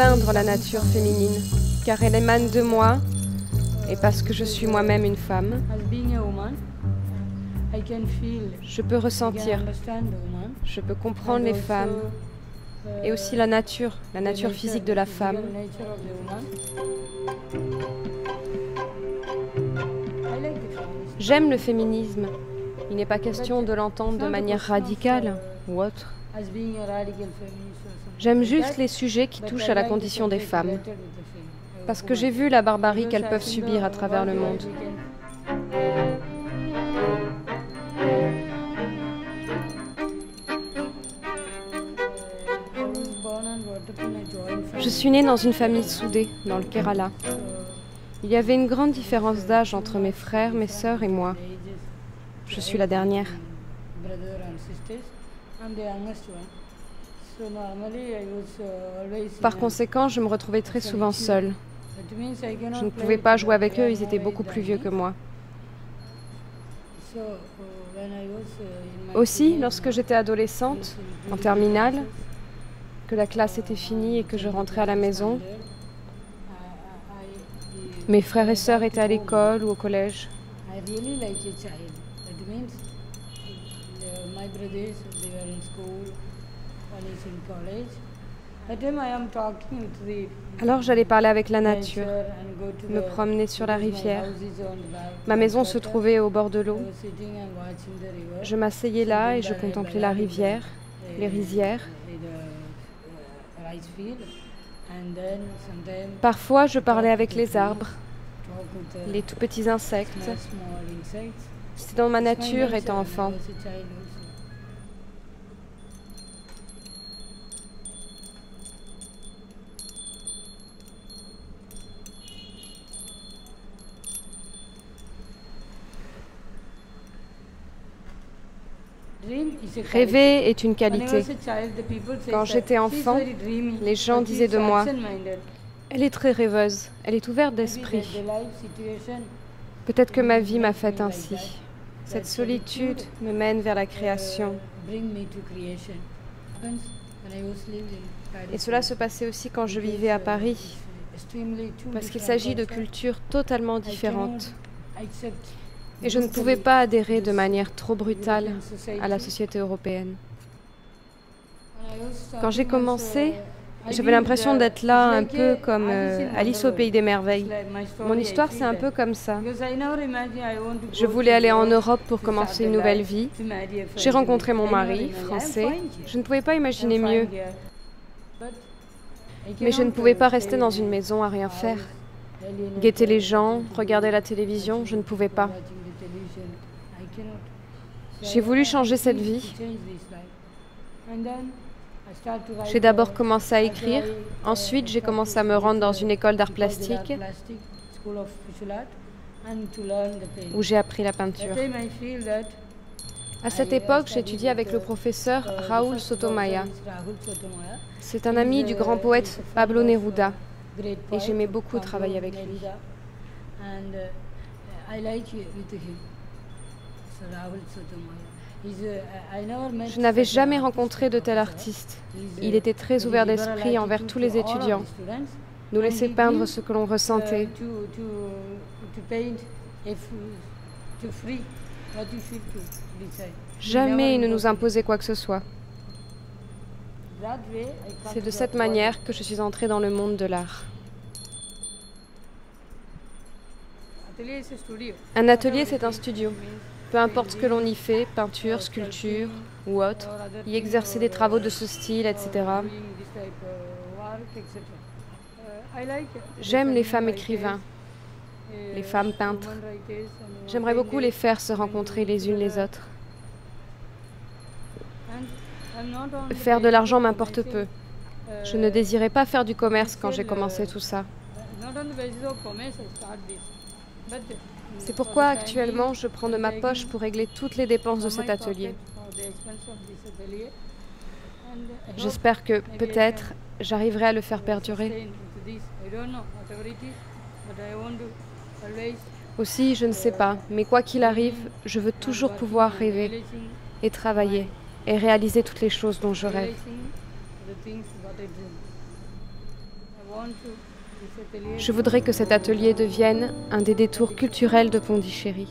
peindre la nature féminine, car elle émane de moi et parce que je suis moi-même une femme. Je peux ressentir, je peux comprendre les femmes et aussi la nature physique de la femme. J'aime le féminisme. Il n'est pas question de l'entendre de manière radicale ou autre. J'aime juste les sujets qui touchent à la condition des femmes, parce que j'ai vu la barbarie qu'elles peuvent subir à travers le monde. Je suis née dans une famille soudée, dans le Kerala. Il y avait une grande différence d'âge entre mes frères, mes sœurs et moi. Je suis la dernière. Par conséquent, je me retrouvais très souvent seule. Je ne pouvais pas jouer avec eux, ils étaient beaucoup plus vieux que moi. Aussi, lorsque j'étais adolescente, en terminale, que la classe était finie et que je rentrais à la maison, mes frères et sœurs étaient à l'école ou au collège. Alors j'allais parler avec la nature, me promener sur la rivière. Ma maison se trouvait au bord de l'eau. Je m'asseyais là et je contemplais la rivière, les rizières. Parfois, je parlais avec les arbres, les tout petits insectes. C'était dans ma nature étant enfant. Rêver est une qualité. Quand j'étais enfant, les gens disaient de moi, « Elle est très rêveuse, elle est ouverte d'esprit. » Peut-être que ma vie m'a faite ainsi. Cette solitude me mène vers la création. Et cela se passait aussi quand je vivais à Paris, parce qu'il s'agit de cultures totalement différentes. Et je ne pouvais pas adhérer de manière trop brutale à la société européenne. Quand j'ai commencé, j'avais l'impression d'être là un peu comme Alice au pays des merveilles. Mon histoire, c'est un peu comme ça. Je voulais aller en Europe pour commencer une nouvelle vie. J'ai rencontré mon mari, français. Je ne pouvais pas imaginer mieux. Mais je ne pouvais pas rester dans une maison à rien faire. Guetter les gens, regarder la télévision, je ne pouvais pas. J'ai voulu changer cette vie. J'ai d'abord commencé à écrire, ensuite j'ai commencé à me rendre dans une école d'art plastique où j'ai appris la peinture. À cette époque, j'étudiais avec le professeur Raoul Sotomayor. C'est un ami du grand poète Pablo Neruda et j'aimais beaucoup travailler avec lui. Je n'avais jamais rencontré de tel artiste. Il était très ouvert d'esprit envers tous les étudiants, nous laissait peindre ce que l'on ressentait. Jamais il ne nous imposait quoi que ce soit. C'est de cette manière que je suis entrée dans le monde de l'art. Un atelier, c'est un studio. Peu importe ce que l'on y fait, peinture, sculpture ou autre, y exercer des travaux de ce style, etc. J'aime les femmes écrivains, les femmes peintres. J'aimerais beaucoup les faire se rencontrer les unes les autres. Faire de l'argent m'importe peu. Je ne désirais pas faire du commerce quand j'ai commencé tout ça. C'est pourquoi actuellement je prends de ma poche pour régler toutes les dépenses de cet atelier. J'espère que peut-être j'arriverai à le faire perdurer. Aussi, je ne sais pas, mais quoi qu'il arrive, je veux toujours pouvoir rêver et travailler et réaliser toutes les choses dont je rêve. Je voudrais que cet atelier devienne un des détours culturels de Pondichéry.